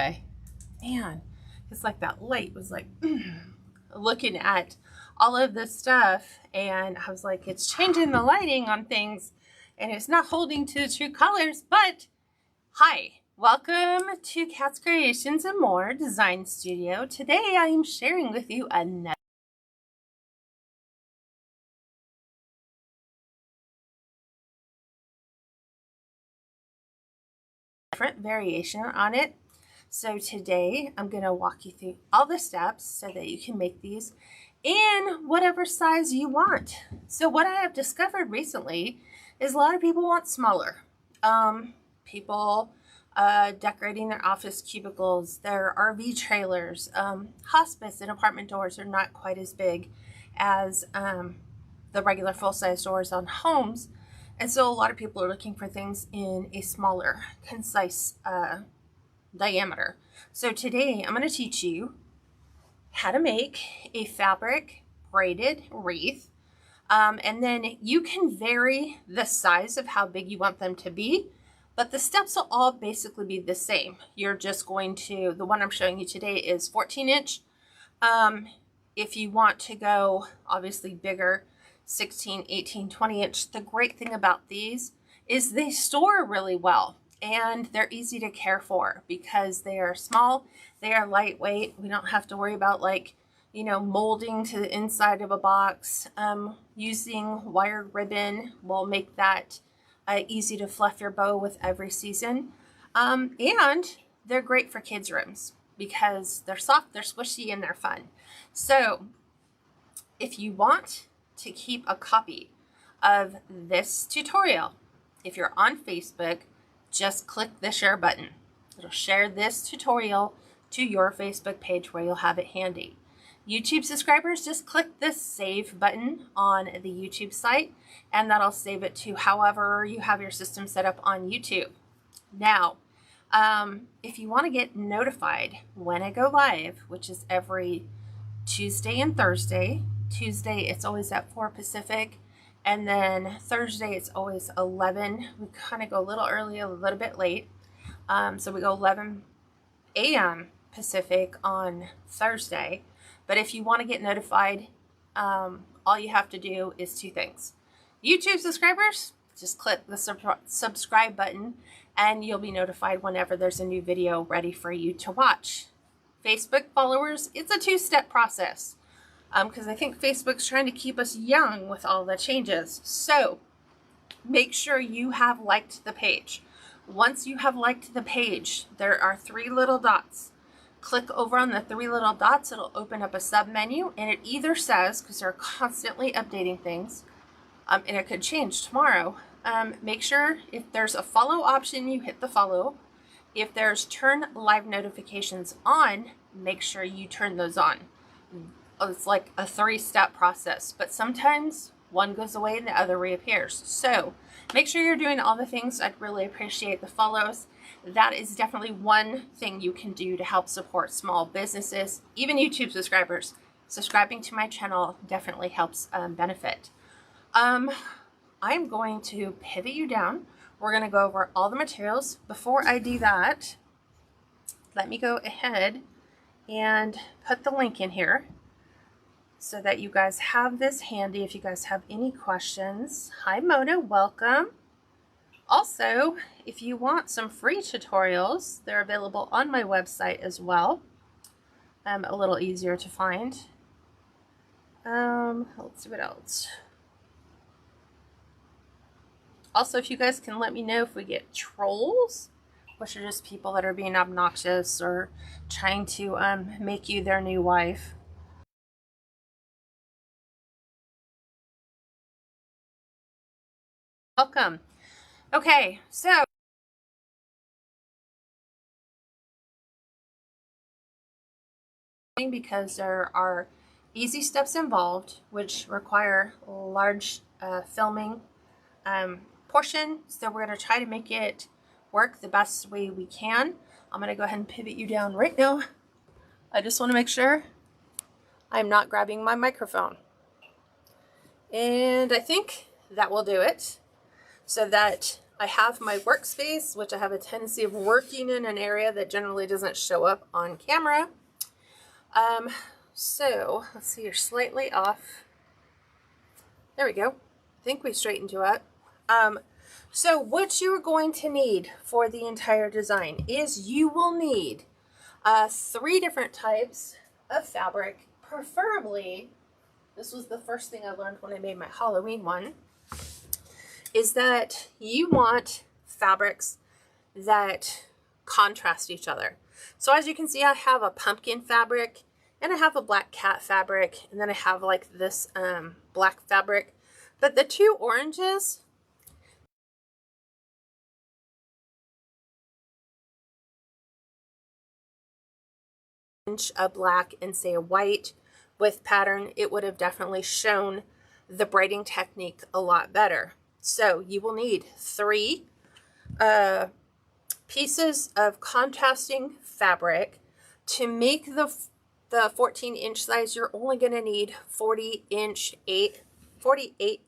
Okay, man, it's like that light was like looking at all of this stuff, and I was like, it's changing the lighting on things and it's not holding to the true colors. But hi, welcome to Kat's Creations and More Design Studio. Today I am sharing with you another different variation on it. So today I'm going to walk you through all the steps so that you can make these in whatever size you want. So what I have discovered recently is a lot of people want smaller. People decorating their office cubicles, their RV trailers, hospice and apartment doors are not quite as big as the regular full-size doors on homes. And so a lot of people are looking for things in a smaller, concise diameter. So today I'm going to teach you how to make a fabric braided wreath. And then you can vary the size of how big you want them to be, but the steps will all basically be the same. You're just going to, the one I'm showing you today is 14 inch. If you want to go obviously bigger, 16, 18, 20 inch, the great thing about these is they store really well. And they're easy to care for because they are small, they are lightweight. We don't have to worry about molding to the inside of a box. Using wired ribbon will make that easy to fluff your bow with every season. And they're great for kids' rooms because they're soft, they're squishy, and they're fun. So if you want to keep a copy of this tutorial, if you're on Facebook, just click the share button. It'll share this tutorial to your Facebook page where you'll have it handy. YouTube subscribers, just click the save button on the YouTube site and that'll save it to however you have your system set up on YouTube. Now, if you want to get notified when I go live, which is every Tuesday and Thursday. Tuesday, it's always at 4 Pacific. And then Thursday, it's always 11. We kind of go a little early, a little bit late. So we go 11 a.m. Pacific on Thursday. But if you want to get notified, all you have to do is two things. YouTube subscribers, just click the subscribe button and you'll be notified whenever there's a new video ready for you to watch. Facebook followers, it's a two-step process. Because I think Facebook's trying to keep us young with all the changes. So make sure you have liked the page. Once you have liked the page, there are 3 little dots. Click over on the 3 little dots. It'll open up a sub menu, and it either says, because they're constantly updating things, and it could change tomorrow. Make sure if there's a follow option, you hit the follow. If there's turn live notifications on, make sure you turn those on. It's like a 3-step process, but sometimes one goes away and the other reappears. So make sure you're doing all the things. I'd really appreciate the follows. That is definitely one thing you can do to help support small businesses, even YouTube subscribers. Subscribing to my channel definitely helps benefit. I'm going to pivot you down. We're going to go over all the materials. Before I do that, let me go ahead and put the link in here, so that you guys have this handy if you guys have any questions. Hi Mona, welcome. Also, if you want some free tutorials, they're available on my website as well. A little easier to find. Let's see what else. Also, if you guys can let me know if we get trolls, which are just people that are being obnoxious or trying to make you their new wife. Welcome. Okay, so because there are easy steps involved which require large filming portion, so we're going to try to make it work the best way we can. I'm going to go ahead and pivot you down right now. I just want to make sure I'm not grabbing my microphone, and I think that will do it. So that I have my workspace, which I have a tendency of working in an area that generally doesn't show up on camera. So let's see, you're slightly off. There we go. I think we straightened you up. So what you're going to need for the entire design is you will need 3 different types of fabric, preferably, this was the first thing I learned when I made my Halloween one, is that you want fabrics that contrast each other. So as you can see, I have a pumpkin fabric and I have a black cat fabric, and then I have like this black fabric. But the 2 oranges, a black and say a white with pattern, it would have definitely shown the braiding technique a lot better. So you will need 3 pieces of contrasting fabric. To make the 14-inch size, you're only going to need 48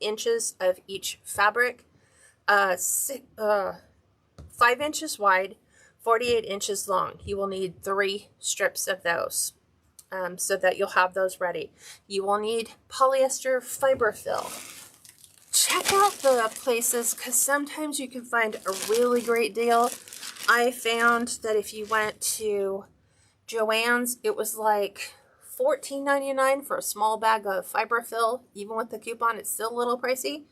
inches of each fabric, 5 inches wide, 48 inches long. You will need 3 strips of those so that you'll have those ready. You will need polyester fiber fill. Check out the places, because sometimes you can find a really great deal. I found that if you went to Joann's, it was like $14.99 for a small bag of fiber fill. Even with the coupon, it's still a little pricey.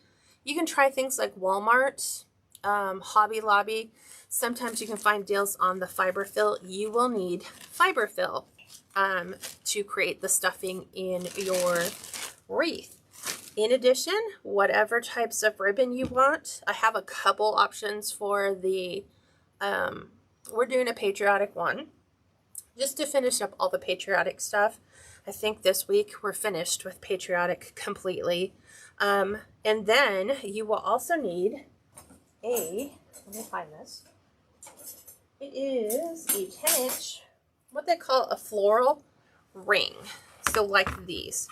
You can try things like Walmart, Hobby Lobby. Sometimes you can find deals on the fiber fill. You will need fiber fill to create the stuffing in your wreath. In addition, whatever types of ribbon you want, I have a couple options for the, we're doing a patriotic one, just to finish up all the patriotic stuff. I think this week we're finished with patriotic completely. And then you will also need let me find this. It is a 10-inch, what they call a floral ring. So like these.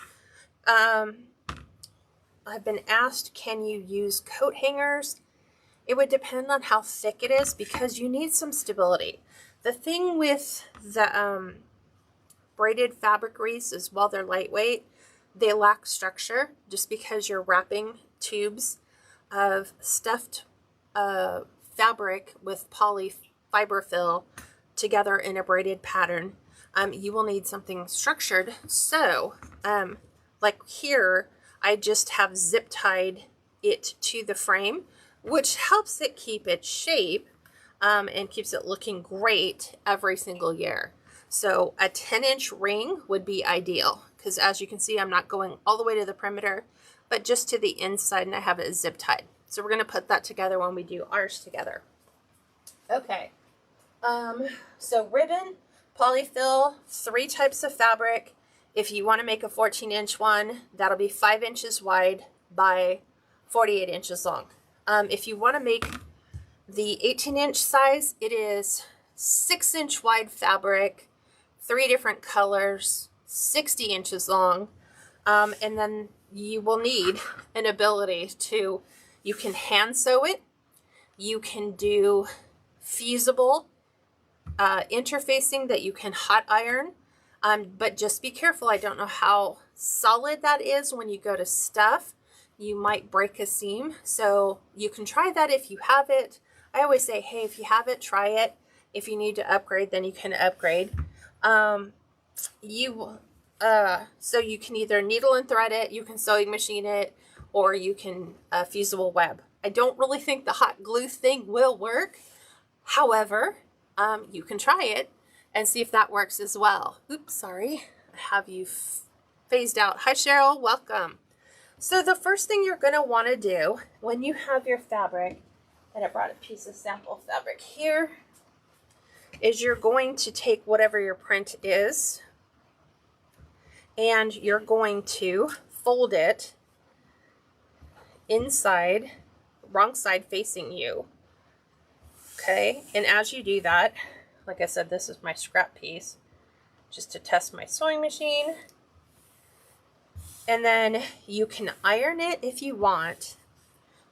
I've been asked, can you use coat hangers? It would depend on how thick it is, because you need some stability. The thing with the braided fabric wreaths is, while they're lightweight, they lack structure just because you're wrapping tubes of stuffed fabric with poly fiber fill together in a braided pattern. You will need something structured. So like here, I just have zip tied it to the frame, which helps it keep its shape and keeps it looking great every single year. So a 10-inch ring would be ideal, because as you can see, I'm not going all the way to the perimeter, but just to the inside, and I have it zip tied. So we're going to put that together when we do ours together. Okay. So ribbon, polyfill, 3 types of fabric. If you want to make a 14-inch one, that'll be 5 inches wide by 48 inches long. If you want to make the 18-inch size, it is 6-inch wide fabric, 3 different colors, 60 inches long. And then you will need an ability to, you can hand sew it, you can do fusible interfacing that you can hot iron. But just be careful. I don't know how solid that is when you go to stuff. You might break a seam. So you can try that if you have it. I always say, hey, if you have it, try it. If you need to upgrade, then you can upgrade. So you can either needle and thread it, you can sewing machine it, or you can fusible web. I don't really think the hot glue thing will work. However, you can try it and see if that works as well. Oops, sorry. I have you phased out. Hi, Cheryl. Welcome. So the first thing you're going to want to do when you have your fabric, and I brought a piece of sample fabric here, is you're going to take whatever your print is, and you're going to fold it inside, wrong side facing you. Okay, and as you do that, like I said, this is my scrap piece, just to test my sewing machine. And then you can iron it if you want.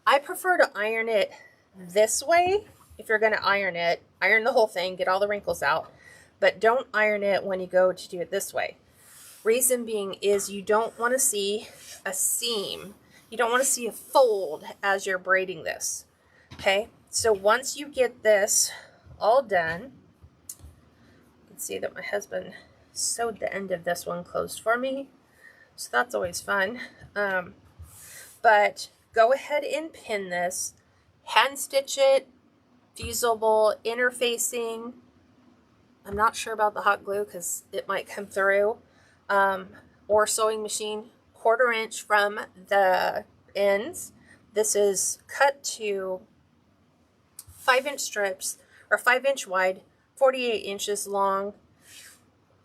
I prefer to iron it this way. If you're going to iron it, iron the whole thing, get all the wrinkles out, but don't iron it when you go to do it this way. Reason being is you don't want to see a seam. You don't want to see a fold as you're braiding this. Okay, so once you get this all done, you can see that my husband sewed the end of this one closed for me, so that's always fun. But go ahead and pin this, hand stitch it, fusible, interfacing. I'm not sure about the hot glue because it might come through, or sewing machine, 1/4 inch from the ends. This is cut to 5-inch strips, or 5-inch wide, 48 inches long.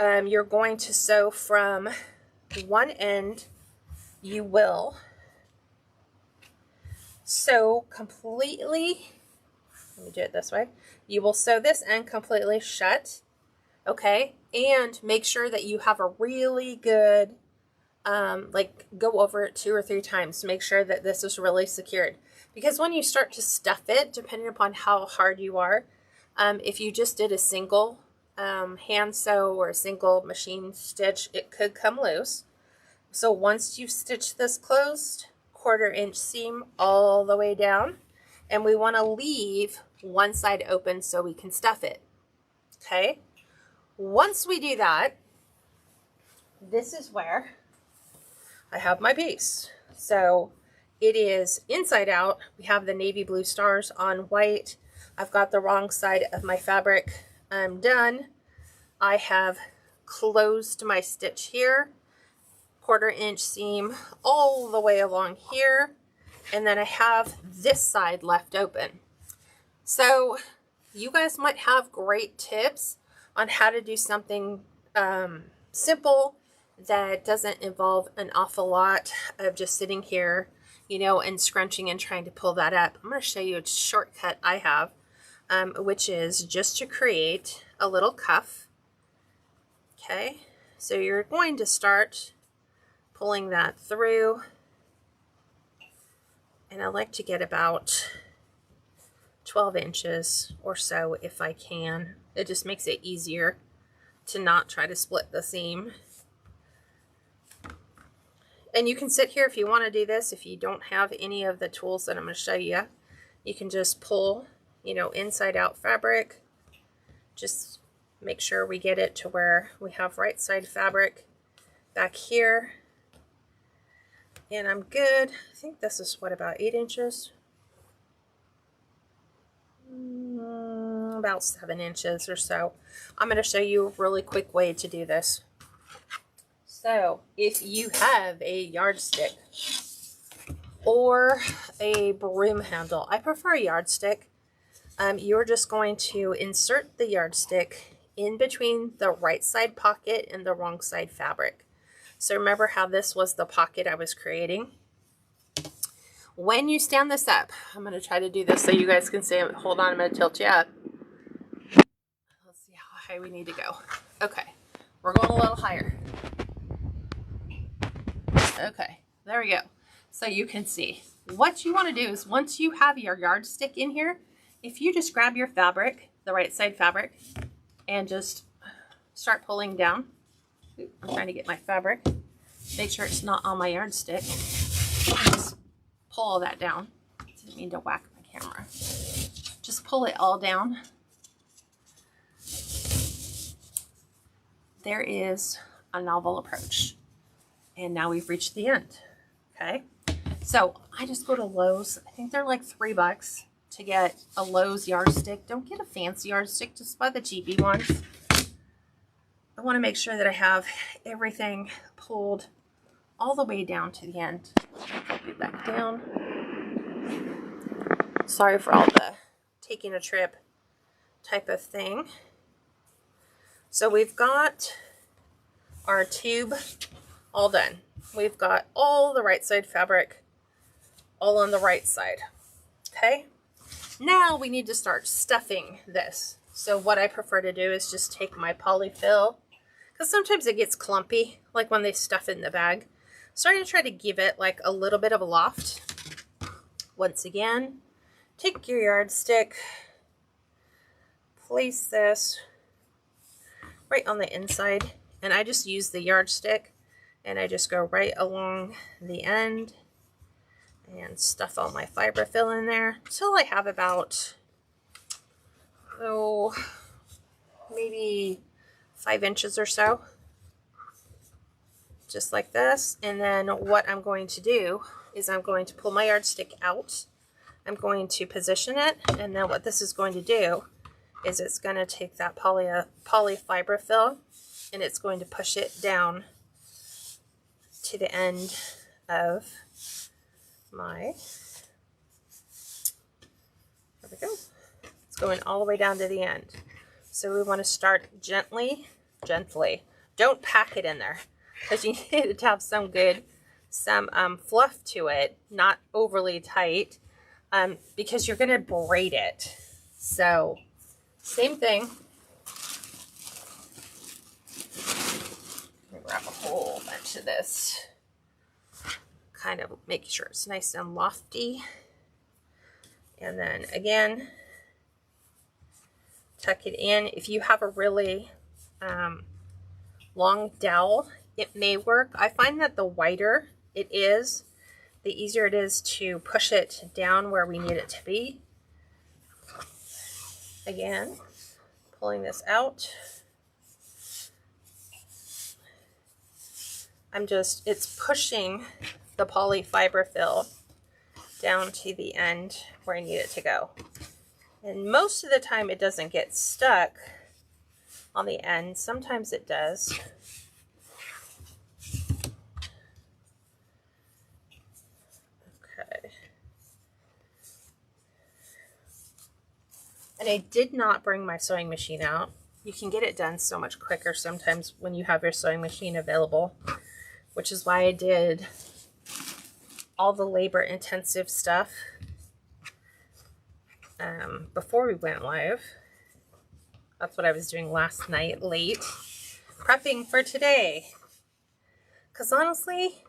You're going to sew from one end. You will sew completely, let me do it this way. You will sew this end completely shut, okay? And make sure that you have a really good, like go over it 2 or 3 times to make sure that this is really secured. Because when you start to stuff it, depending upon how hard you are, if you just did a single hand sew or a single machine stitch, it could come loose. So once you've stitched this closed, 1/4 inch seam all the way down, and we want to leave one side open so we can stuff it. Okay, once we do that, this is where I have my piece. So it is inside out. We have the navy blue stars on white. I've got the wrong side of my fabric done. I have closed my stitch here, 1/4 inch seam all the way along here, and then I have this side left open. So you guys might have great tips on how to do something simple that doesn't involve an awful lot of just sitting here, you know, and scrunching and trying to pull that up. I'm going to show you a shortcut I have, which is just to create a little cuff. Okay, so you're going to start pulling that through, and I like to get about 12 inches or so if I can. It just makes it easier to not try to split the seam. And you can sit here if you want to do this. If you don't have any of the tools that I'm going to show you, you can just pull, you know, inside out fabric. Just make sure we get it to where we have right side fabric back here. And I'm good. I think this is what, about 8 inches? About 7 inches or so. I'm going to show you a really quick way to do this. So if you have a yardstick or a broom handle, I prefer a yardstick. You're just going to insert the yardstick in between the right side pocket and the wrong side fabric. So remember how this was the pocket I was creating? When you stand this up, I'm going to try to do this so you guys can see it. Hold on, I'm going to tilt you up. Let's see how high we need to go. Okay, we're going a little higher. Okay, there we go. So you can see. What you want to do is, once you have your yardstick in here, if you just grab your fabric, the right side fabric, and just start pulling down. I'm trying to get my fabric. Make sure it's not on my yardstick. Just pull all that down. Didn't mean to whack my camera. Just pull it all down. There is a novel approach. And now we've reached the end. Okay. So I just go to Lowe's. I think they're like $3 to get a Lowe's yardstick. Don't get a fancy yardstick. Just buy the cheapy ones. I want to make sure that I have everything pulled all the way down to the end. Put it back down. Sorry for all the taking a trip type of thing. So we've got our tube all done. We've got all the right side fabric all on the right side. Okay. Now we need to start stuffing this. So what I prefer to do is just take my polyfill, because sometimes it gets clumpy, like when they stuff it in the bag. So I'm going to try to give it like a little bit of a loft. Once again, take your yardstick, place this right on the inside, and I just use the yardstick and I just go right along the end and stuff all my fiberfill in there until I have about, oh, maybe 5 inches or so, just like this. And then what I'm going to do is I'm going to pull my yardstick out. I'm going to position it, and then what this is going to do is it's going to take that poly fiberfill and it's going to push it down to the end of my, there we go. It's going all the way down to the end. So we want to start gently. Don't pack it in there because you need it to have some fluff to it, not overly tight, because you're going to braid it. So same thing. Grab a whole bunch of this, kind of make sure it's nice and lofty, and then again tuck it in. If you have a really long dowel, it may work. I find that the wider it is, the easier it is to push it down where we need it to be. Again, pulling this out. It's pushing the poly fiberfill down to the end where I need it to go. And most of the time it doesn't get stuck on the end. Sometimes it does. Okay. And I did not bring my sewing machine out. You can get it done so much quicker sometimes when you have your sewing machine available, which is why I did all the labor-intensive stuff before we went live. That's what I was doing last night, late, prepping for today. Because honestly,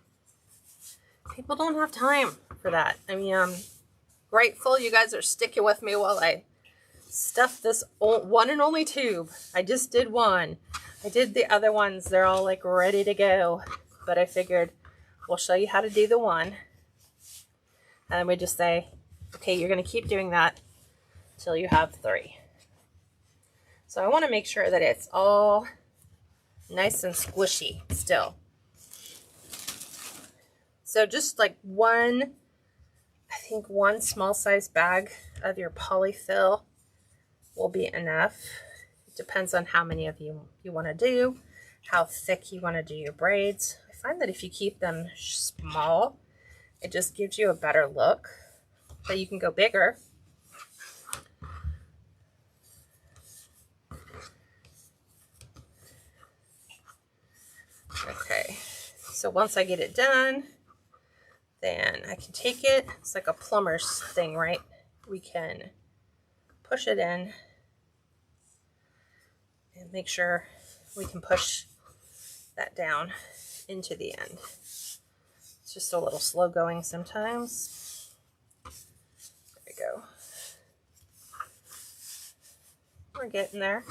people don't have time for that. I mean, I'm grateful you guys are sticking with me while I stuff this one and only tube. I just did one. I did the other ones. They're all like ready to go. But I figured we'll show you how to do the one. And then we just say, okay, you're going to keep doing that till you have 3. So I want to make sure that it's all nice and squishy still. So just like I think one small size bag of your polyfill will be enough. It depends on how many of you want to do, how thick you want to do your braids. I find that if you keep them small, it just gives you a better look, but you can go bigger. Okay, so once I get it done, then I can take it. It's like a plumber's thing, right? We can push it in and make sure we can push that down into the end. It's just a little slow going sometimes. There we go. We're getting there.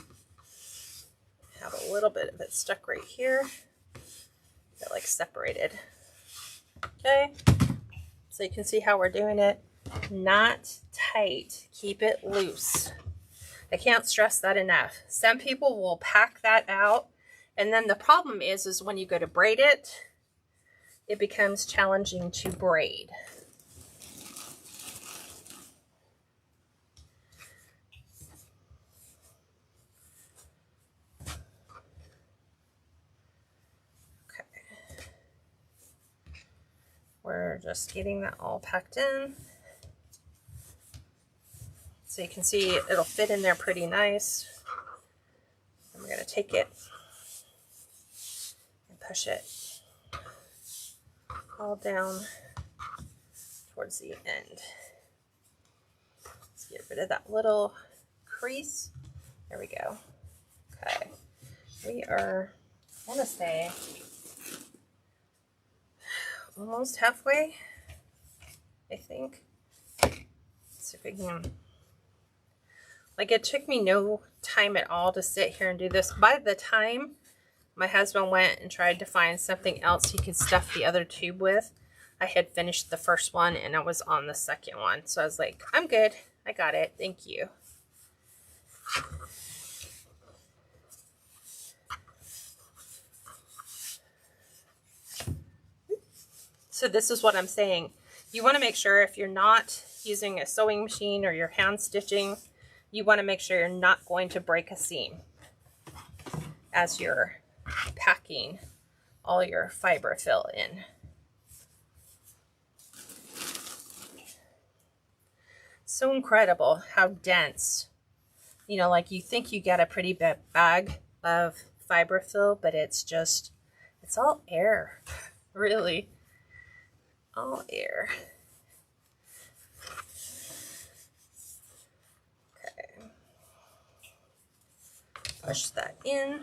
Have a little bit of it stuck right here. They're like separated. Okay, so you can see how we're doing it. Not tight, keep it loose. I can't stress that enough. Some people will pack that out, and then the problem is when you go to braid it, it becomes challenging to braid. We're just getting that all packed in. So you can see it'll fit in there pretty nice. And we're going to take it and push it all down towards the end. Let's get rid of that little crease. There we go. Okay. We are, I want to say, almost halfway, I think. Let's see if I can. Like, it took me no time at all to sit here and do this. By the time my husband went and tried to find something else he could stuff the other tube with, I had finished the first one and I was on the second one. So I was like, I'm good. I got it. Thank you. So this is what I'm saying. You want to make sure if you're not using a sewing machine or you're hand stitching, you want to make sure you're not going to break a seam as you're packing all your fiber fill in. So incredible how dense, you know, like you think you get a pretty big bag of fiber fill, but it's all air, really, all air. Okay, push that in.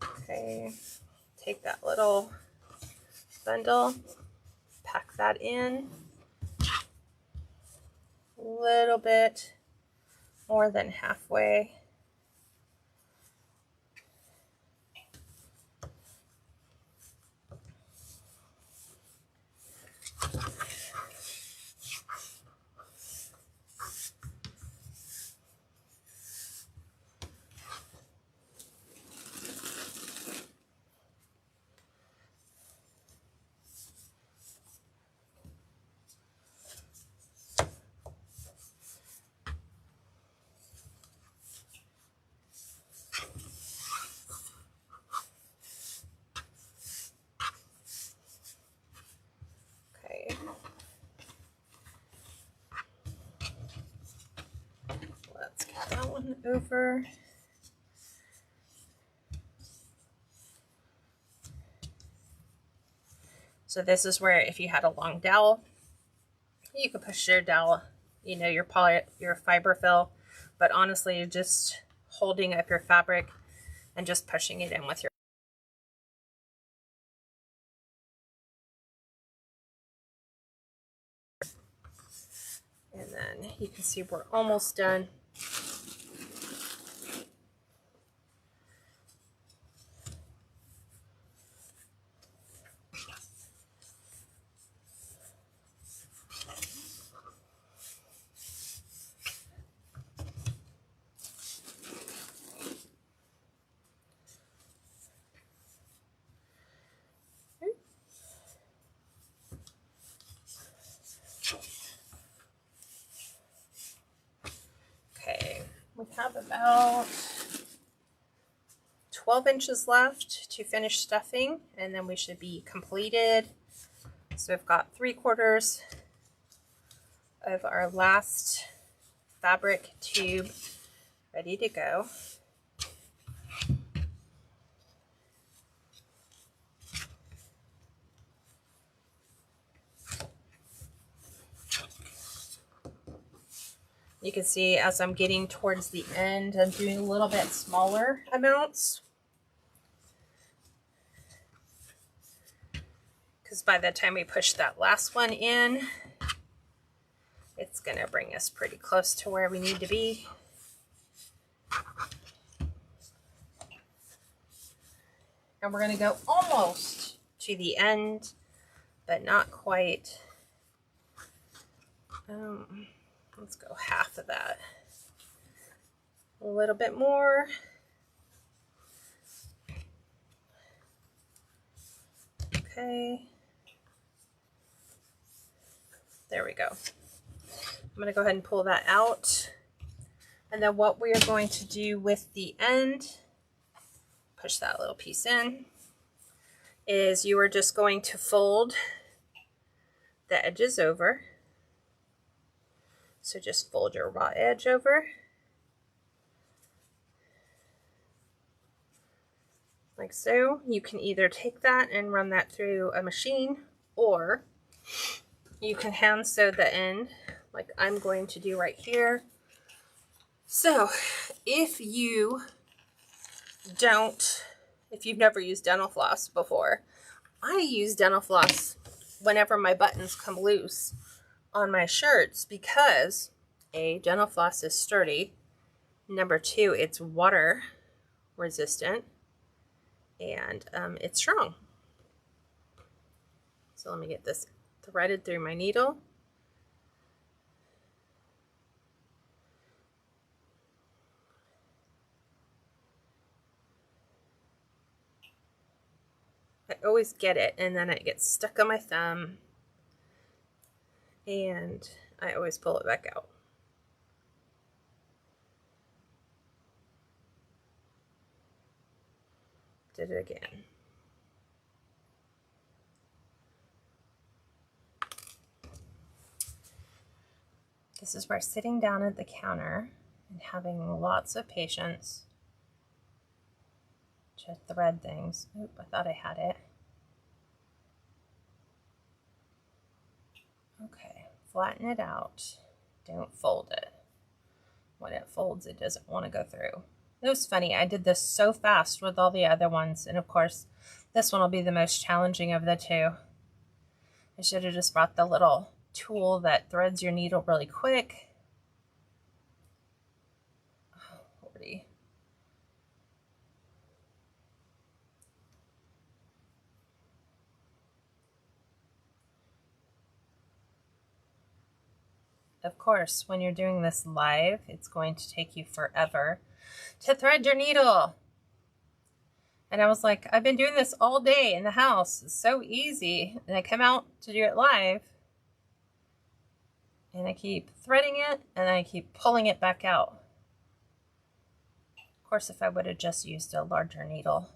Okay, take that little bundle, pack that in a little bit more than halfway. Let's get that one over. So this is where if you had a long dowel, you could push your dowel, you know, your fiber fill, but honestly, you're just holding up your fabric and just pushing it in with your. And then you can see we're almost done. Okay, we have about 12 inches left to finish stuffing, and then we should be completed. So we've got 3/4 of our last fabric tube ready to go. You can see as I'm getting towards the end, I'm doing a little bit smaller amounts, because by the time we push that last one in, it's going to bring us pretty close to where we need to be. And we're going to go almost to the end, but not quite. Let's go half of that. A little bit more. Okay. There we go. I'm going to go ahead and pull that out. And then what we are going to do with the end, push that little piece in, is you are just going to fold the edges over. So just fold your raw edge over. Like so. You can either take that and run that through a machine, or you can hand sew the end like I'm going to do right here. So if you've never used dental floss before, I use dental floss whenever my buttons come loose on my shirts because A, dental floss is sturdy. Number two, it's water resistant and it's strong. So let me get this threaded through my needle. I always get it and then it gets stuck on my thumb and I always pull it back out. Did it again. This is where sitting down at the counter and having lots of patience to thread things. Oop, I thought I had it. Okay, flatten it out. Don't fold it. When it folds, it doesn't want to go through. It was funny, I did this so fast with all the other ones, and of course, this one will be the most challenging of the two. I should have just brought the little tool that threads your needle really quick. Oh, Lordy. Of course, when you're doing this live, it's going to take you forever to thread your needle. And I was like, I've been doing this all day in the house. It's so easy. And I come out to do it live. And I keep threading it and I keep pulling it back out. Of course, if I would have just used a larger needle.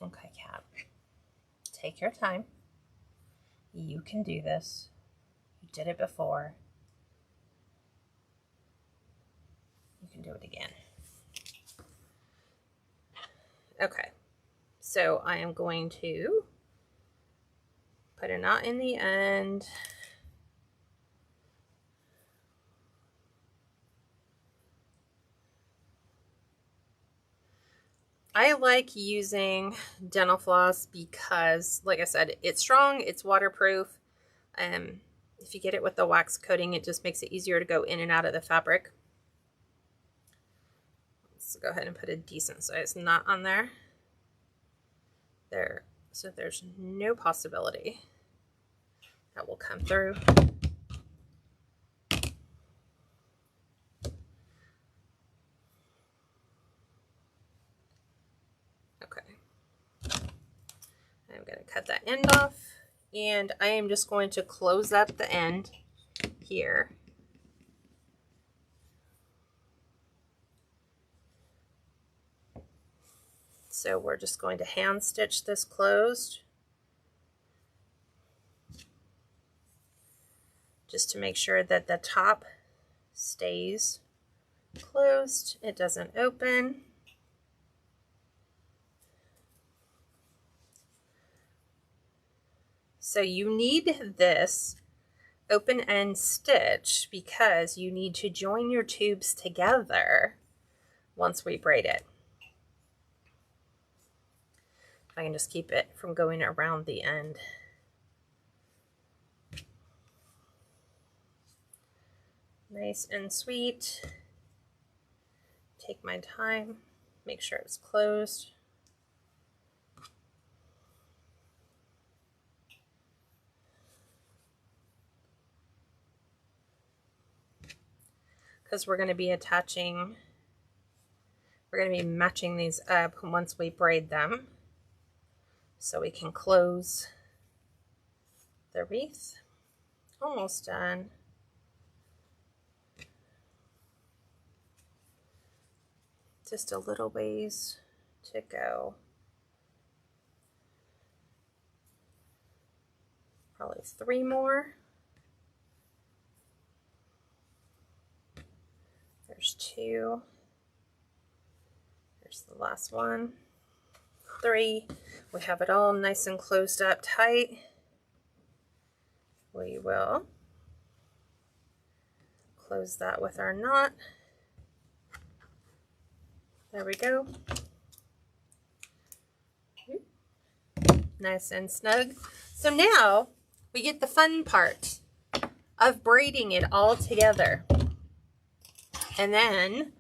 Okay, Kat. Take your time. You can do this. You did it before. You can do it again. Okay. So I am going to put a knot in the end. I like using dental floss because, like I said, it's strong, it's waterproof. If you get it with the wax coating, it just makes it easier to go in and out of the fabric. Let's go ahead and put a decent size knot on there. There, so there's no possibility that will come through. Okay. I'm going to cut that end off, and I am just going to close up the end here. So we're just going to hand stitch this closed just to make sure that the top stays closed. It doesn't open. So you need this open end stitch because you need to join your tubes together once we braid it. I can just keep it from going around the end. Nice and sweet. Take my time, make sure it's closed. Because we're going to be matching these up once we braid them. So we can close the wreath. Almost done. Just a little ways to go. Probably 3 more. There's 2. There's the last one. 3. We have it all nice and closed up tight. We will close that with our knot. There we go. Nice and snug. So now we get the fun part of braiding it all together. And then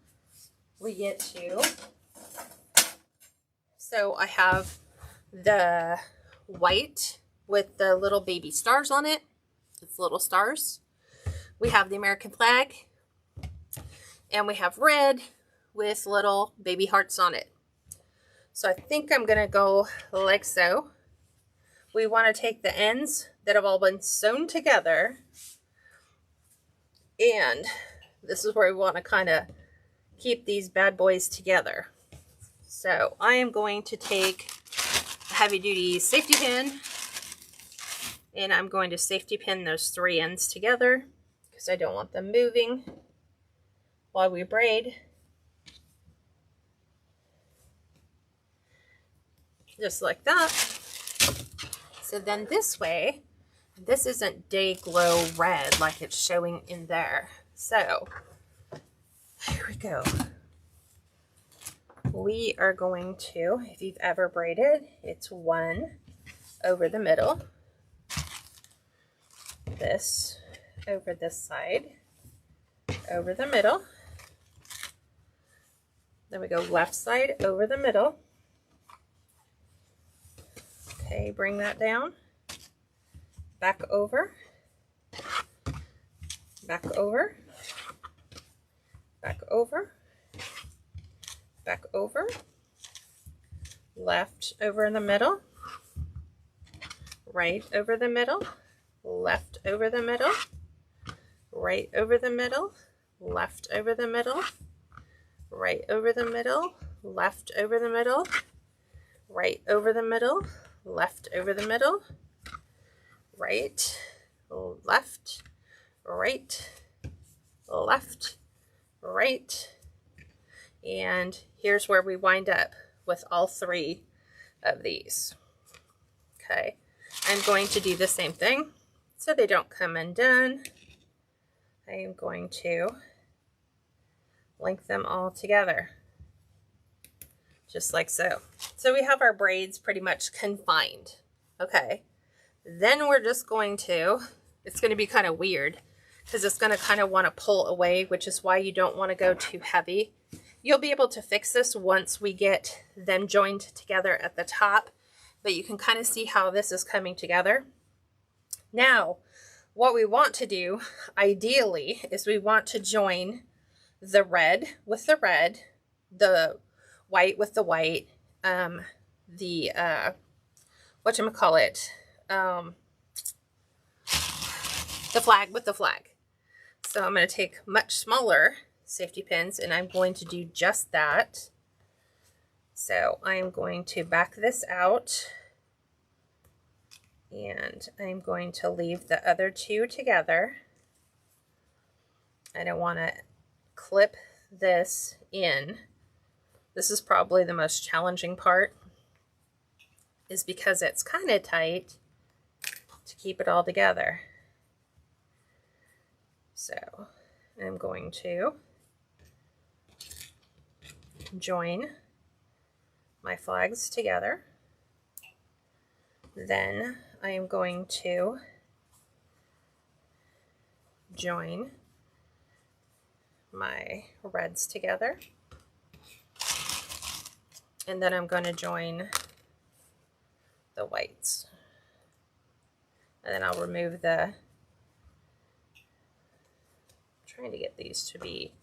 we get to, so I have the white with the little baby stars on it. It's little stars. We have the American flag. And we have red with little baby hearts on it. So I think I'm going to go like so. We want to take the ends that have all been sewn together, and this is where we want to kind of keep these bad boys together. So I am going to take a heavy duty safety pin, and I'm going to safety pin those 3 ends together because I don't want them moving while we braid. Just like that. So then this way, this isn't day glow red like it's showing in there. So here we go. We are going to, if you've ever braided, it's 1 over the middle, this over this side, over the middle. Then we go left side over the middle. Okay, bring that down, back over, back over, back over, back over, left over in the middle, right over the middle, left over the middle, right over the middle, left over the middle, right over the middle, left over the middle, right over the middle, left over the middle, right, left, right, left, right, and here's where we wind up with all 3 of these. Okay, I'm going to do the same thing so they don't come undone. I am going to link them all together. Just like so. So we have our braids pretty much confined. Okay. Then we're just going to, it's going to be kind of weird because it's going to kind of want to pull away, which is why you don't want to go too heavy. You'll be able to fix this once we get them joined together at the top, but you can kind of see how this is coming together. Now, what we want to do, ideally, is we want to join the red with the red, the white with the white, the flag with the flag. So I'm going to take much smaller safety pins and I'm going to do just that. So I'm going to back this out and I'm going to leave the other 2 together. I don't want to clip this in. This is probably the most challenging part, is because it's kind of tight to keep it all together. So I'm going to join my flags together. Then I am going to join my reds together. And then I'm going to join the whites. And then I'll remove the, trying to get these to be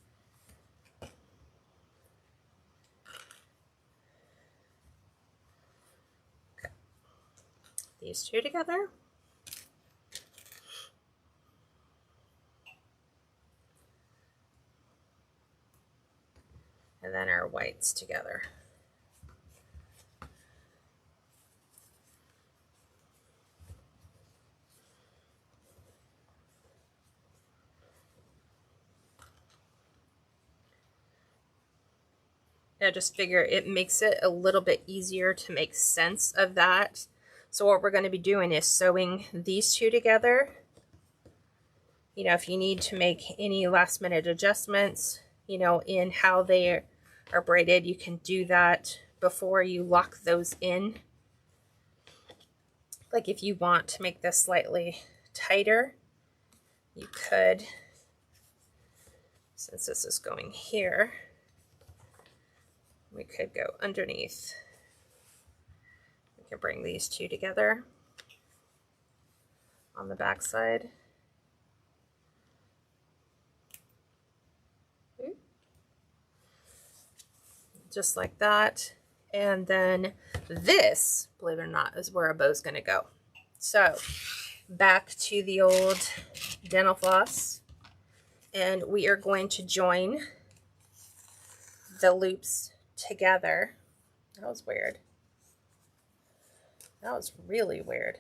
okay. These 2 together. And then our whites together. I just figure it makes it a little bit easier to make sense of that. So what we're going to be doing is sewing these 2 together. You know, if you need to make any last minute adjustments, you know, in how they're are braided, you can do that before you lock those in. Like if you want to make this slightly tighter, you could, since this is going here, we could go underneath. We can bring these two together on the back side. Just like that. And then this, believe it or not, is where a bow's going to go. So back to the old dental floss, and we are going to join the loops together. That was weird. That was really weird.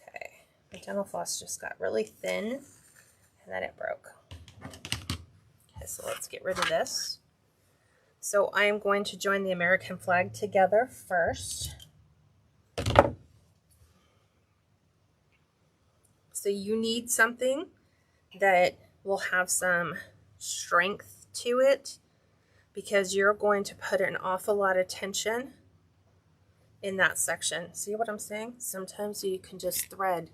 Okay, my dental floss just got really thin and then it broke. Okay, so let's get rid of this. So I am going to join the American flag together first. So you need something that will have some strength to it, because you're going to put an awful lot of tension in that section. See what I'm saying? Sometimes you can just thread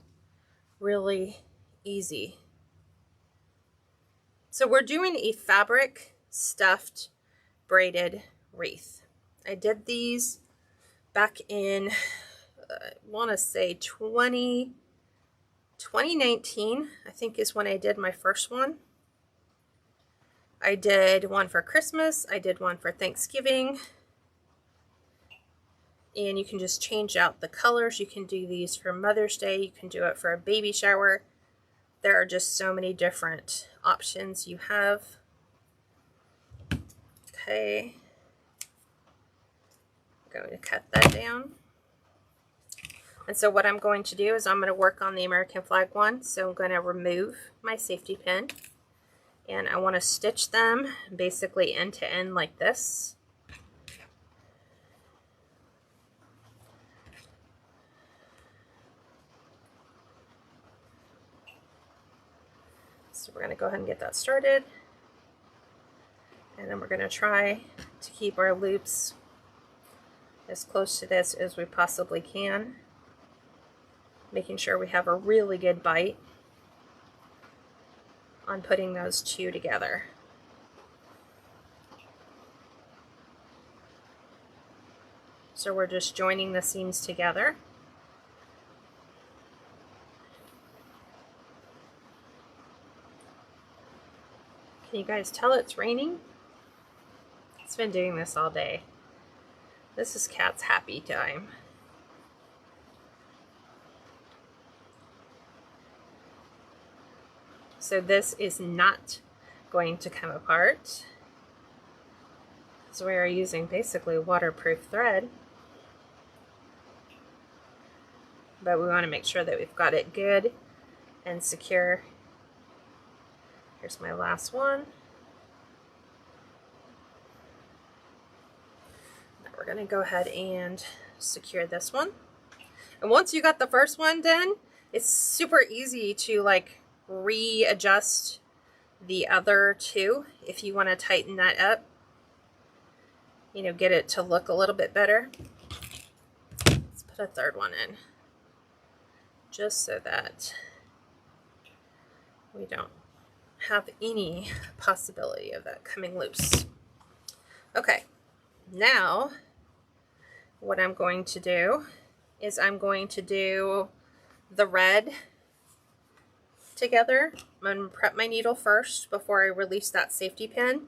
really easy. So we're doing a fabric stuffed braided wreath. I did these back in, I want to say 2019, I think is when I did my first one. I did one for Christmas, I did one for Thanksgiving, and you can just change out the colors. You can do these for Mother's Day, you can do it for a baby shower. There are just so many different options you have. Okay, I'm going to cut that down. And so what I'm going to do is I'm going to work on the American flag one. So I'm going to remove my safety pin, and I want to stitch them basically end to end like this. So we're going to go ahead and get that started. And then we're going to try to keep our loops as close to this as we possibly can, making sure we have a really good bite on putting those two together. So we're just joining the seams together. Can you guys tell it's raining? It's been doing this all day. This is Kat's happy time. So this is not going to come apart. So we are using basically waterproof thread. But we want to make sure that we've got it good and secure. Here's my last one. Now we're going to go ahead and secure this one. And once you got the first one done, it's super easy to like readjust the other two if you want to tighten that up. You know, get it to look a little bit better. Let's put a third one in, just so that we don't have any possibility of that coming loose. Okay, now what I'm going to do is I'm going to do the red together. I'm going to prep my needle first before I release that safety pin.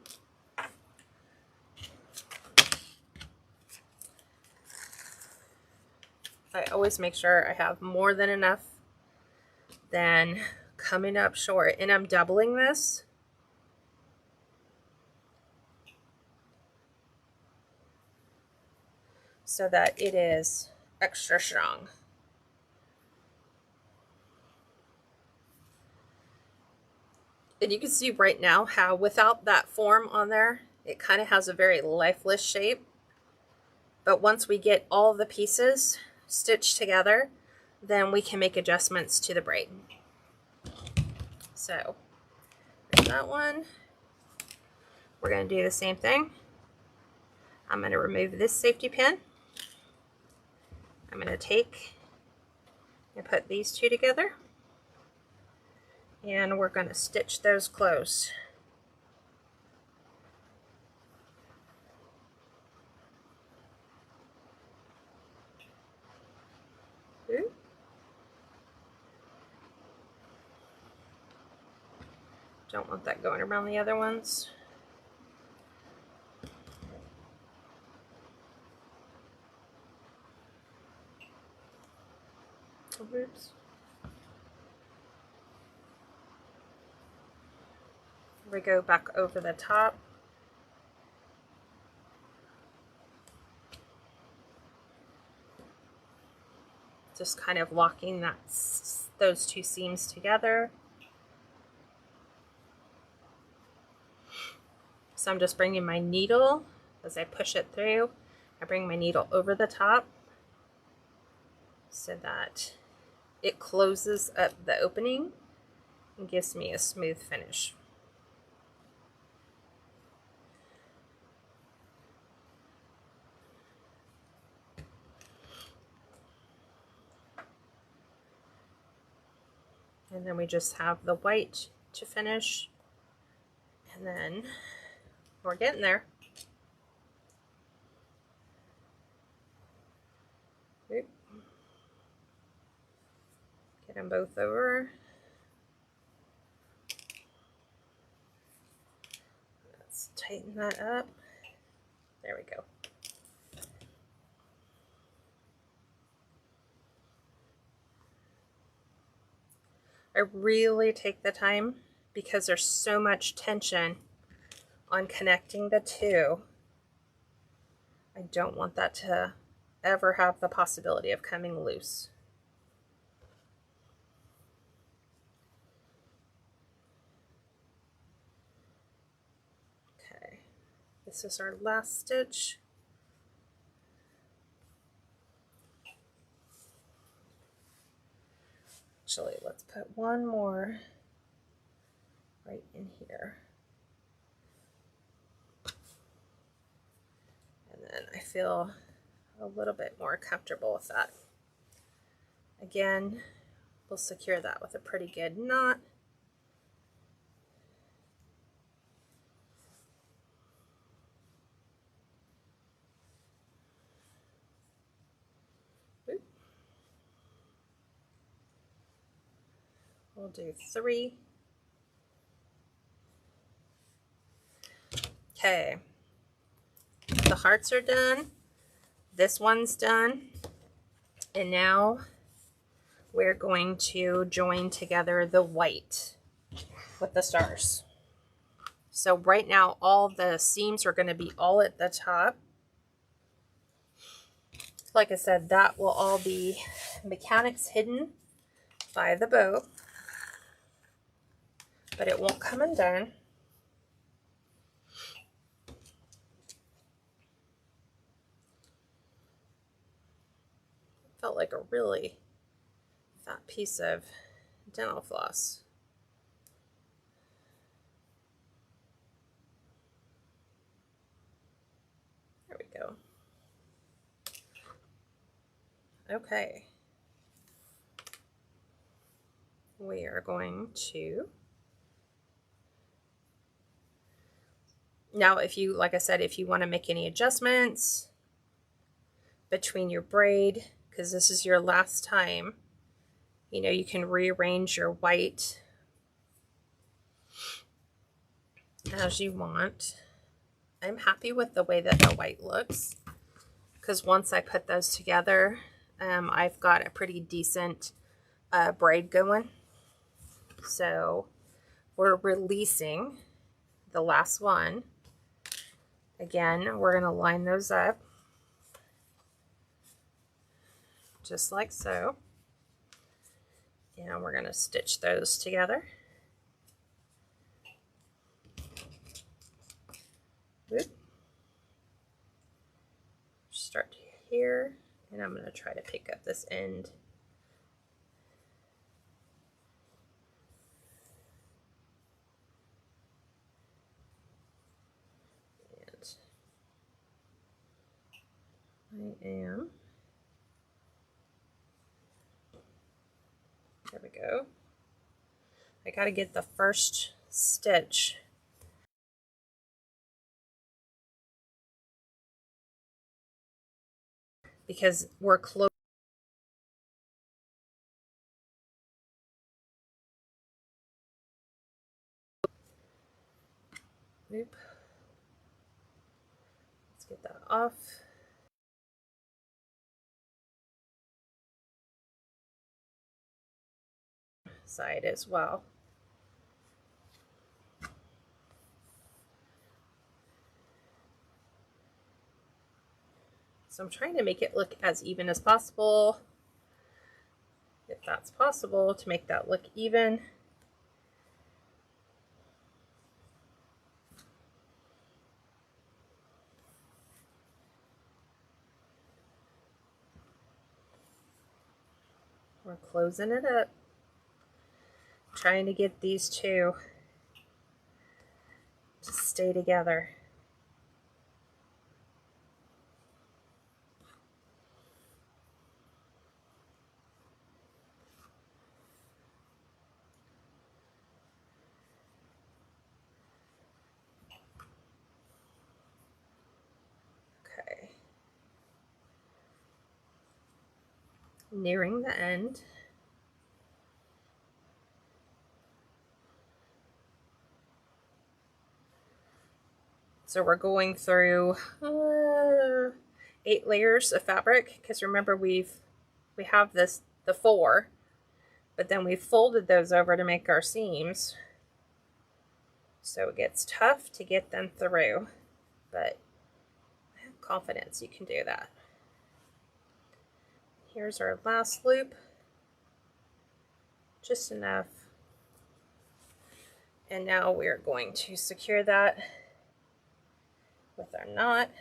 I always make sure I have more than enough than coming up short, and I'm doubling this. So that it is extra strong. And you can see right now how without that form on there, it kind of has a very lifeless shape. But once we get all the pieces stitched together, then we can make adjustments to the braid. So there's that one. we're going to do the same thing. I'm going to remove this safety pin. I'm going to take and put these two together, and we're going to stitch those closed. Ooh. Don't want that going around the other ones. Oops. We go back over the top. Just kind of locking those two seams together. So I'm just bringing my needle, as I push it through, I bring my needle over the top so that it closes up the opening and gives me a smooth finish. And then we just have the white to finish, and then we're getting there. Oop. Get them both over. Let's tighten that up. There we go. I really take the time because there's so much tension on connecting the two. I don't want that to ever have the possibility of coming loose. Okay, this is our last stitch. Actually, let's put one more right in here. And then I feel a little bit more comfortable with that. Again, we'll secure that with a pretty good knot. Oop. We'll do 3. Okay, the hearts are done. This one's done. And now we're going to join together the white with the stars. So right now all the seams are going to be all at the top. Like I said, that will all be mechanics hidden by the bow, but it won't come undone. Felt like a really fat piece of dental floss. There we go. Okay. We are going to, now if you, like I said, if you want to make any adjustments between your braid, because this is your last time, you know, you can rearrange your white as you want. I'm happy with the way that the white looks, because once I put those together, I've got a pretty decent braid going. So we're releasing the last one. Again, we're going to line those up just like so. And we're going to stitch those together. Oop. Start here, and I'm going to try to pick up this end. There we go. I got to get the first stitch. Because we're close. Oop. Let's get that off. Side as well. So I'm trying to make it look as even as possible, if that's possible, to make that look even. We're closing it up, trying to get these two to stay together. Okay. Nearing the end. So we're going through 8 layers of fabric, because remember we have the 4, but then we folded those over to make our seams. So it gets tough to get them through, but I have confidence you can do that. Here's our last loop, just enough. And now we're going to secure that with our knot.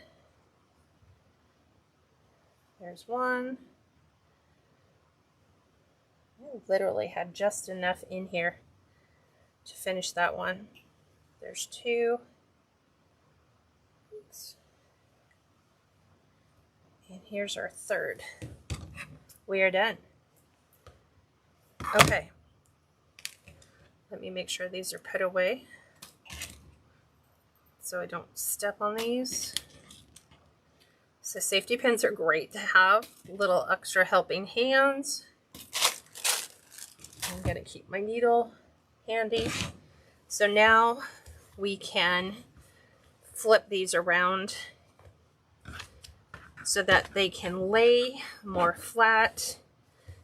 There's one. I literally had just enough in here to finish that one. There's 2. Oops. And here's our 3rd. We are done. Okay. Let me make sure these are put away so I don't step on these. So safety pins are great to have, little extra helping hands. I'm going to keep my needle handy. So now we can flip these around so that they can lay more flat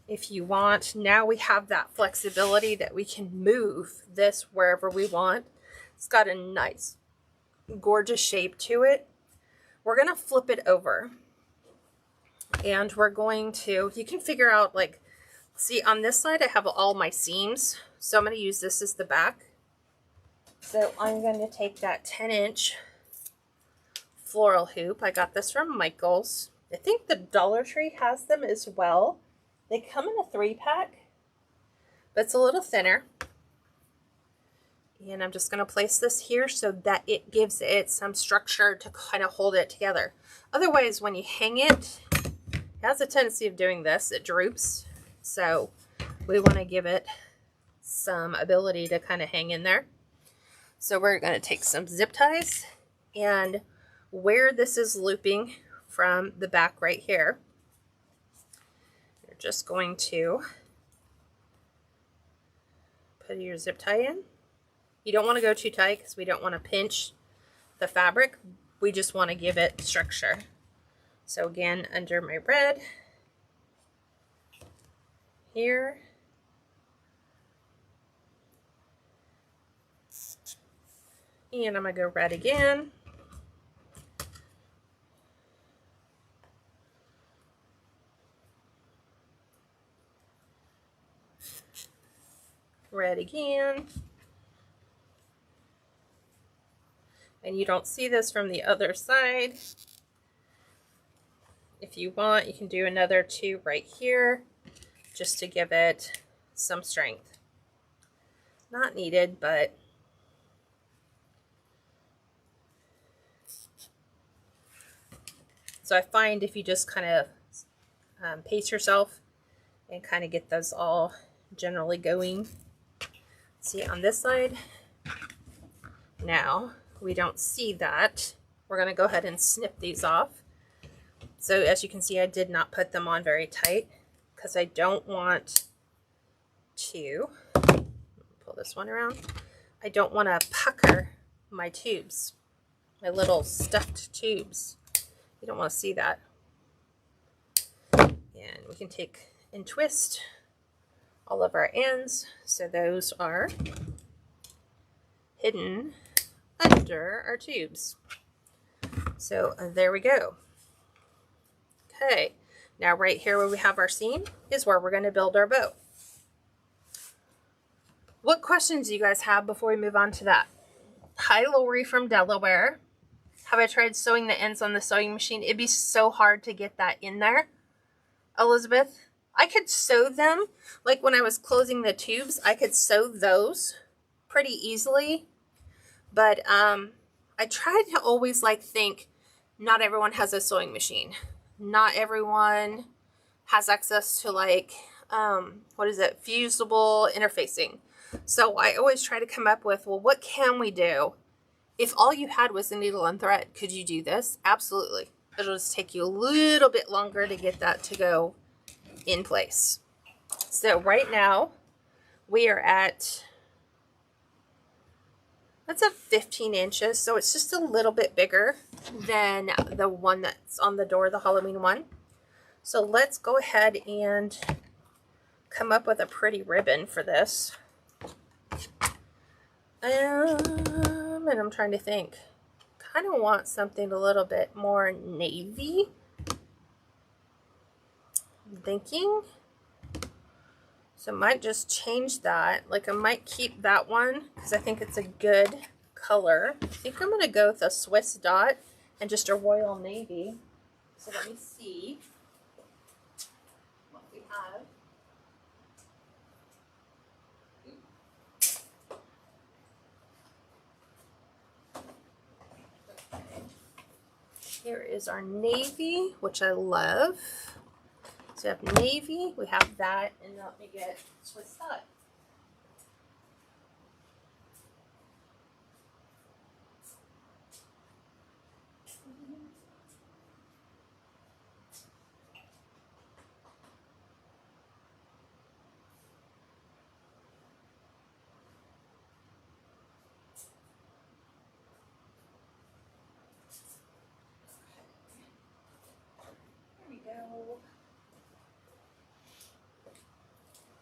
if you want. Now we have that flexibility that we can move this wherever we want. It's got a nice, gorgeous shape to it. We're going to flip it over, and we're going to, you can figure out, like, see on this side I have all my seams, so I'm going to use this as the back. So I'm going to take that 10-inch floral hoop. I got this from Michael's. I think the Dollar Tree has them as well. They come in a 3-pack, but it's a little thinner. And I'm just going to place this here so that it gives it some structure to kind of hold it together. Otherwise, when you hang it, it has a tendency of doing this. It droops. So we want to give it some ability to kind of hang in there. So we're going to take some zip ties, and where this is looping from the back right here, you're just going to put your zip tie in. You don't want to go too tight because we don't want to pinch the fabric. We just want to give it structure. So again, under my red here, and I'm going to go red again. Red again. And you don't see this from the other side. If you want, you can do another 2 right here just to give it some strength. Not needed, but So I find if you just kind of pace yourself and kind of get those all generally going. See on this side. Now we don't see that. We're going to go ahead and snip these off. So as you can see, I did not put them on very tight because I don't want to pull this one around. I don't want to pucker my tubes, my little stuffed tubes. You don't want to see that. And we can take and twist all of our ends so those are hidden under our tubes. So there we go. Okay, now right here where we have our seam is where we're going to build our bow. What questions do you guys have before we move on to that? Hi, Lori from Delaware. Have I tried sewing the ends on the sewing machine? It'd be so hard to get that in there. Elizabeth, I could sew them. Like when I was closing the tubes, I could sew those pretty easily. But I try to always like think not everyone has a sewing machine. Not everyone has access to like, what is it? Fusible interfacing. So I always try to come up with, well, what can we do? If all you had was a needle and thread, could you do this? Absolutely. It'll just take you a little bit longer to get that to go in place. So right now we are at, that's at 15 inches. So it's just a little bit bigger than the one that's on the door, the Halloween one. So let's go ahead and come up with a pretty ribbon for this. And I'm trying to think. Kind of want something a little bit more navy. I'm thinking. So I might just change that. Like I might keep that one because I think it's a good color. I think I'm going to go with a Swiss dot and just a royal navy. So let me see what we have. Here is our navy, which I love. So we have navy, we have that, and let me get Swiss dot.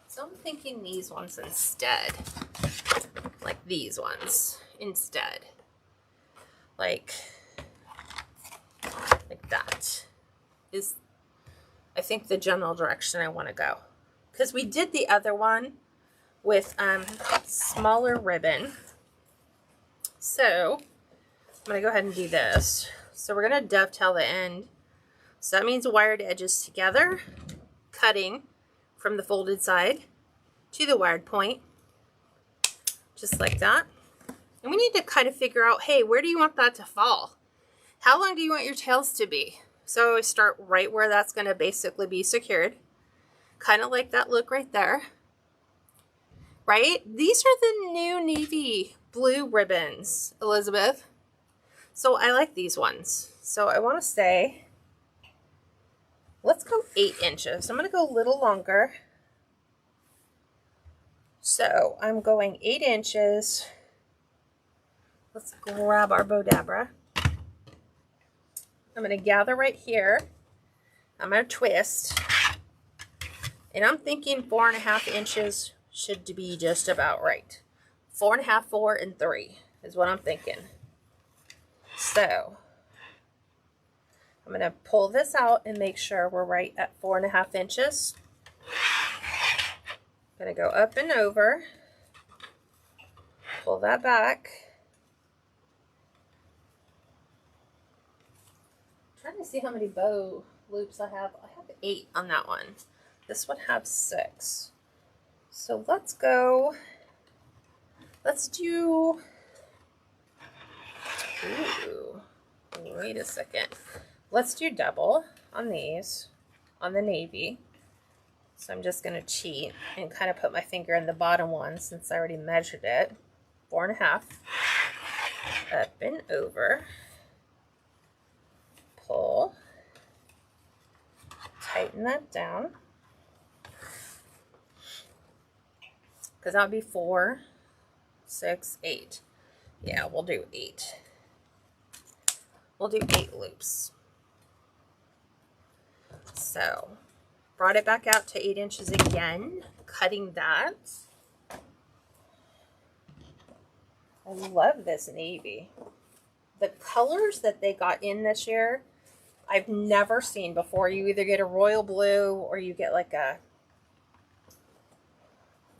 So I'm thinking these ones instead, like these ones instead, like that is, I think, the general direction I want to go. Because we did the other one with smaller ribbon. So I'm going to go ahead and do this. So we're going to dovetail the end. So that means wired edges together, cutting from the folded side to the wired point, just like that. And we need to kind of figure out, hey, where do you want that to fall? How long do you want your tails to be? So I start right where that's going to basically be secured. Kind of like that look right there. Right? These are the new navy blue ribbons, Elizabeth. So I like these ones. So I want to say, let's go 8 inches. I'm going to go a little longer. So I'm going 8 inches. Let's grab our Bodabra. I'm going to gather right here. I'm going to twist. And I'm thinking 4.5 inches should be just about right. 4.5, 4, and 3 is what I'm thinking. So I'm going to pull this out and make sure we're right at 4.5 inches. I'm going to go up and over. Pull that back. I'm trying to see how many bow loops I have. I have 8 on that one. This would have 6. So let's go. Let's do. Ooh, wait a second. let's do double on these, on the navy. So I'm just going to cheat and kind of put my finger in the bottom one since I already measured it. 4.5. Up and over. Pull. Tighten that down. Because that would be 4, 6, 8. Yeah, we'll do 8. We'll do 8 loops. So, brought it back out to 8 inches again, cutting that. I love this navy. The colors that they got in this year, I've never seen before. You either get a royal blue or you get like a,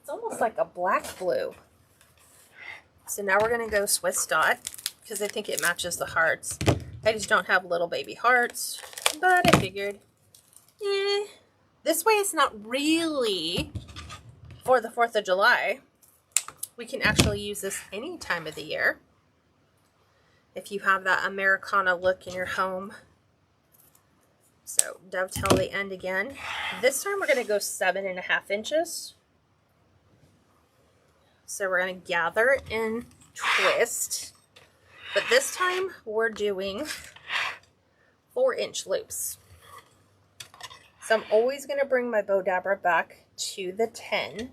it's almost like a black blue. So now we're going to go Swiss dot because I think it matches the hearts. I just don't have little baby hearts, but I figured, this way it's not really for the 4th of July. We can actually use this any time of the year. If you have that Americana look in your home. So dovetail the end again. This time we're going to go 7.5 inches. So we're going to gather and twist. But this time we're doing 4-inch loops. So I'm always going to bring my bow dabber back to the 10.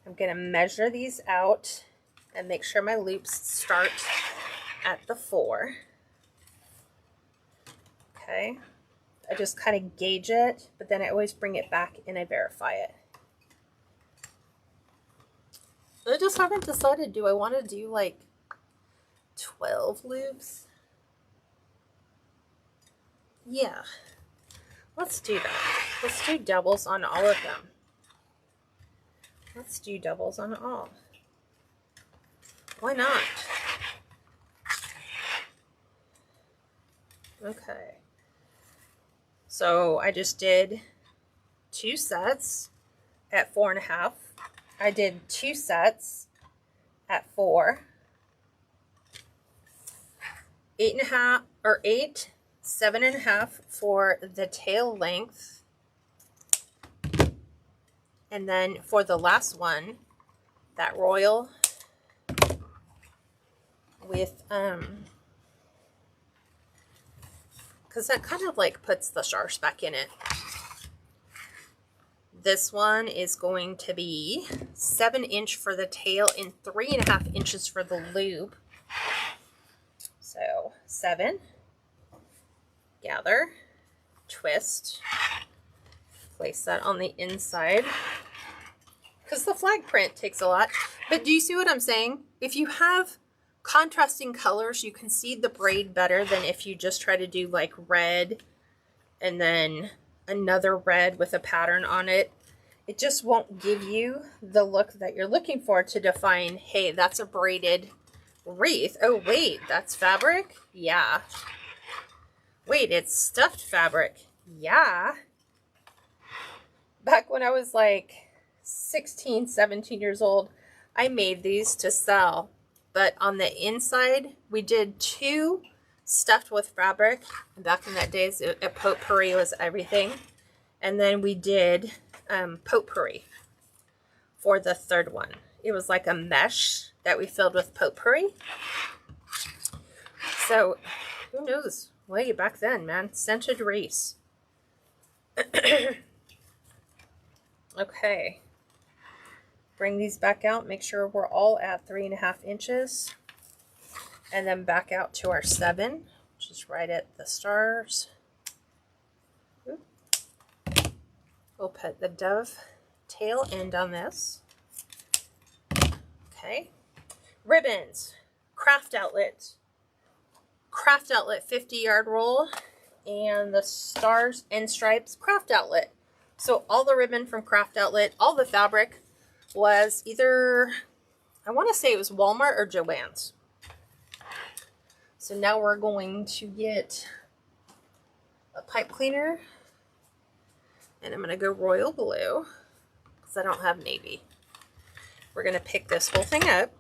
I'm going to measure these out and make sure my loops start at the 4. Okay. I just kind of gauge it, but then I always bring it back and I verify it. I just haven't decided, do I want to do like 12 loops? Yeah. Let's do that. Let's do doubles on all of them. Let's do doubles on all. Why not? Okay. So I just did 2 sets at 4.5. I did 2 sets at 4. 8.5 or 8, 7.5 for the tail length. And then for the last one, that royal with, because that kind of like puts the stars back in it. This one is going to be 7-inch for the tail and 3.5 inches for the loop. So 7, gather, twist, place that on the inside. Because the flag print takes a lot. But do you see what I'm saying? If you have contrasting colors, you can see the braid better than if you just try to do like red and then another red with a pattern on it. It just won't give you the look that you're looking for to define, hey, that's a braided wreath. Oh, wait, that's fabric? Yeah. Wait, it's stuffed fabric. Yeah. Back when I was like 16, 17 years old, I made these to sell. But on the inside, we did 2 stuffed with fabric. Back in that days, a potpourri was everything. And then we did potpourri for the 3rd one. It was like a mesh that we filled with potpourri. So, who knows? Way back then, man. Scented wreaths. Okay. Bring these back out. Make sure we're all at 3.5 inches. And then back out to our 7, which is right at the stars. Oop. We'll put the dove tail end on this. Okay. Ribbons. Craft outlet. Craft outlet 50-yard roll. And the stars and stripes craft outlet. So all the ribbon from Craft Outlet, all the fabric was either, I want to say it was Walmart or Joann's. So now we're going to get a pipe cleaner. And I'm going to go royal blue because I don't have navy. We're going to pick this whole thing up.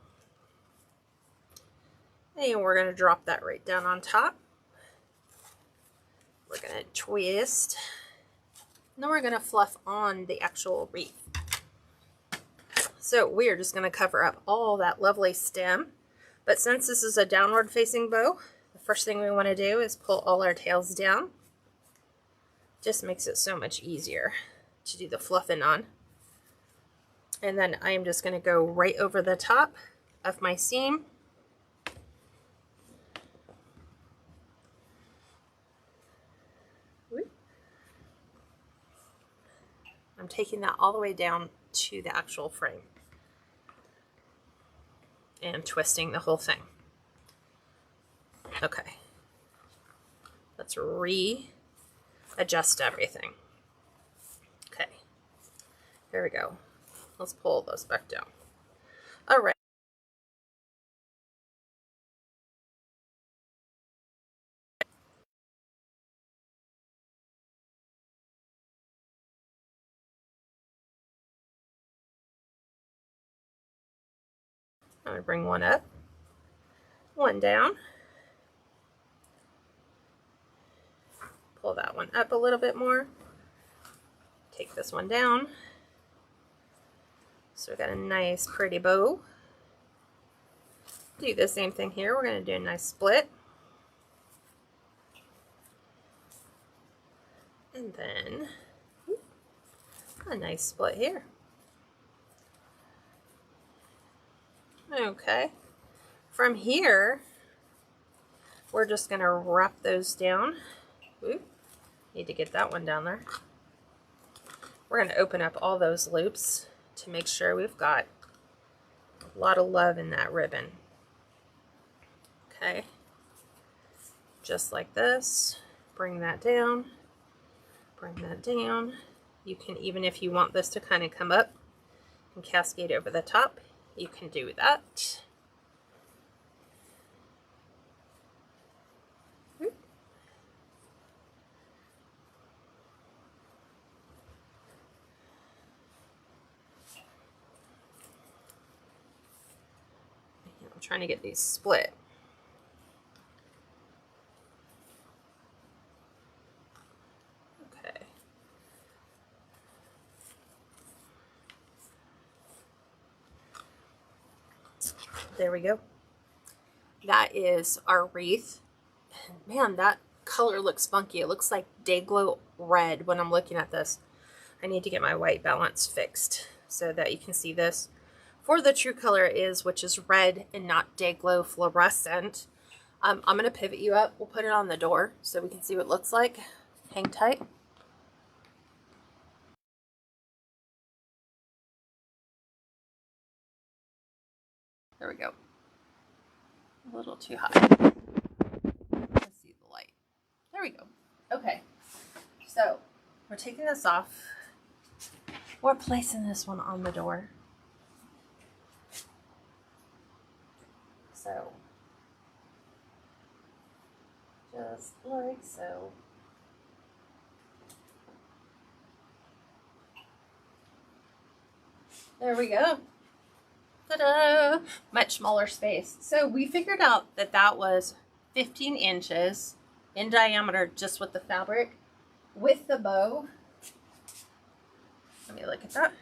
And we're going to drop that right down on top. we're going to twist. And then we're going to fluff on the actual wreath. So we're just going to cover up all that lovely stem. But since this is a downward facing bow, the first thing we want to do is pull all our tails down. Just makes it so much easier to do the fluffing on. And then I am just going to go right over the top of my seam. I'm taking that all the way down to the actual frame and twisting the whole thing. Okay, let's readjust everything. Okay, here we go. Let's pull those back down. All right. I'm going to bring one up, one down. Pull that one up a little bit more. Take this one down. So we've got a nice pretty bow. Do the same thing here. We're going to do a nice split. And then a nice split here. Okay. From here, we're just going to wrap those down. Ooh, need to get that one down there. We're going to open up all those loops to make sure we've got a lot of love in that ribbon. Okay. Just like this. Bring that down. Bring that down. You can, even if you want this to kind of come up and cascade over the top, you can do that. I'm trying to get these split. Okay. There we go. That is our wreath. Man, that color looks funky. It looks like Day-Glo red when I'm looking at this. I need to get my white balance fixed so that you can see this for the true color is, which is red and not Day-Glo fluorescent. I'm going to pivot you up. We'll put it on the door so we can see what it looks like. Hang tight. There we go. A little too high. Let's see the light. There we go. Okay. So we're taking this off. We're placing this one on the door. So just like so. There we go. Ta-da! Much smaller space. So we figured out that that was 15 inches in diameter just with the fabric. With the bow, let me look at that.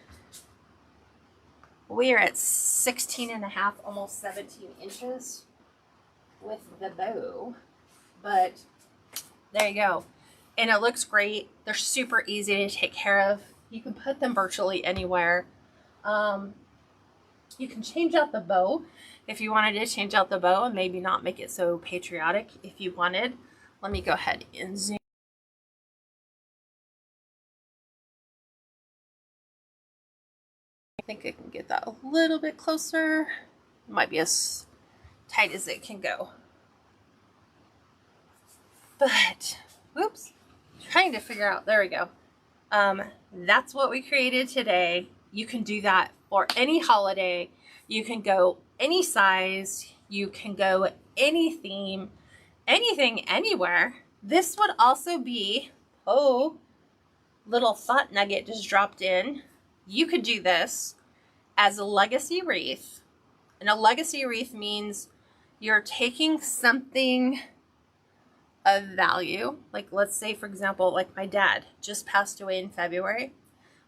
We are at 16 and a half, almost 17 inches with the bow. But there you go. And it looks great. They're super easy to take care of. You can put them virtually anywhere. You can change out the bow if you wanted to change out the bow and maybe not make it so patriotic if you wanted. Let me go ahead and zoom. I think I can get that a little bit closer. It might be as tight as it can go. But, whoops, trying to figure out, there we go. That's what we created today. You can do that for any holiday. You can go any size. You can go any theme, anything, anywhere. This would also be, oh, little thought nugget just dropped in. You could do this as a legacy wreath. And a legacy wreath means you're taking something of value, like let's say, for example, like my dad just passed away in February,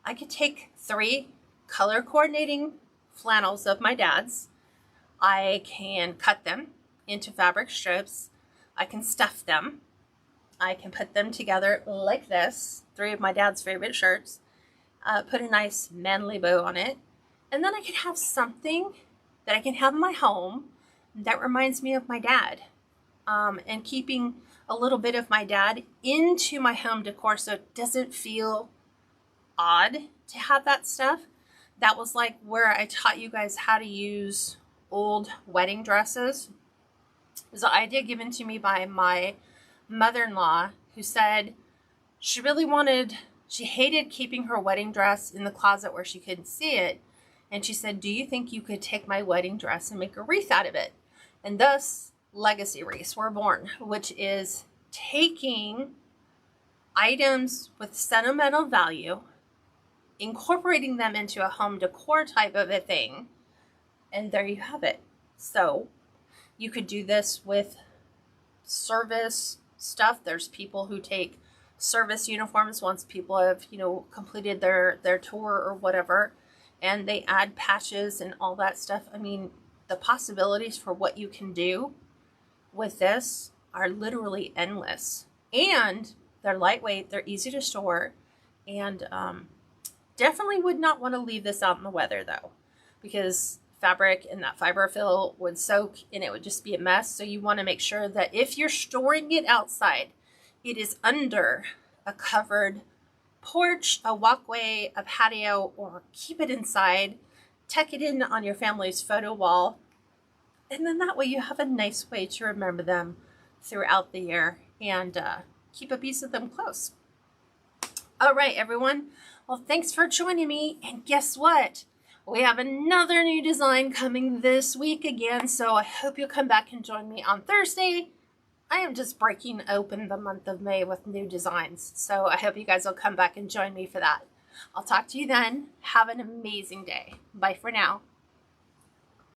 I could take 3 color coordinating flannels of my dad's. I can cut them into fabric strips. I can stuff them. I can put them together like this, 3 of my dad's favorite shirts, put a nice manly bow on it, and then I can have something that I can have in my home that reminds me of my dad, and keeping a little bit of my dad into my home decor so it doesn't feel odd to have that stuff. That was like where I taught you guys how to use old wedding dresses. It was an idea given to me by my mother-in-law, who said she hated keeping her wedding dress in the closet where she couldn't see it. And she said, do you think you could take my wedding dress and make a wreath out of it? And thus, legacy wreaths were born, which is taking items with sentimental value, incorporating them into a home decor type of a thing, and there you have it. So you could do this with service stuff. There's people who take service uniforms once people have, completed their tour or whatever, and they add patches and all that stuff. I mean, the possibilities for what you can do with this are literally endless. And they're lightweight, they're easy to store, and definitely would not want to leave this out in the weather though, because fabric and that fiber fill would soak and it would just be a mess. So you want to make sure that if you're storing it outside, it is under a covered porch, a walkway, a patio, or keep it inside, tuck it in on your family's photo wall, and then that way you have a nice way to remember them throughout the year and keep a piece of them close. All right, everyone. Well, thanks for joining me. And guess what? We have another new design coming this week again, so I hope you'll come back and join me on Thursday. I am just breaking open the month of May with new designs, so I hope you guys will come back and join me for that. I'll talk to you then. Have an amazing day. Bye for now.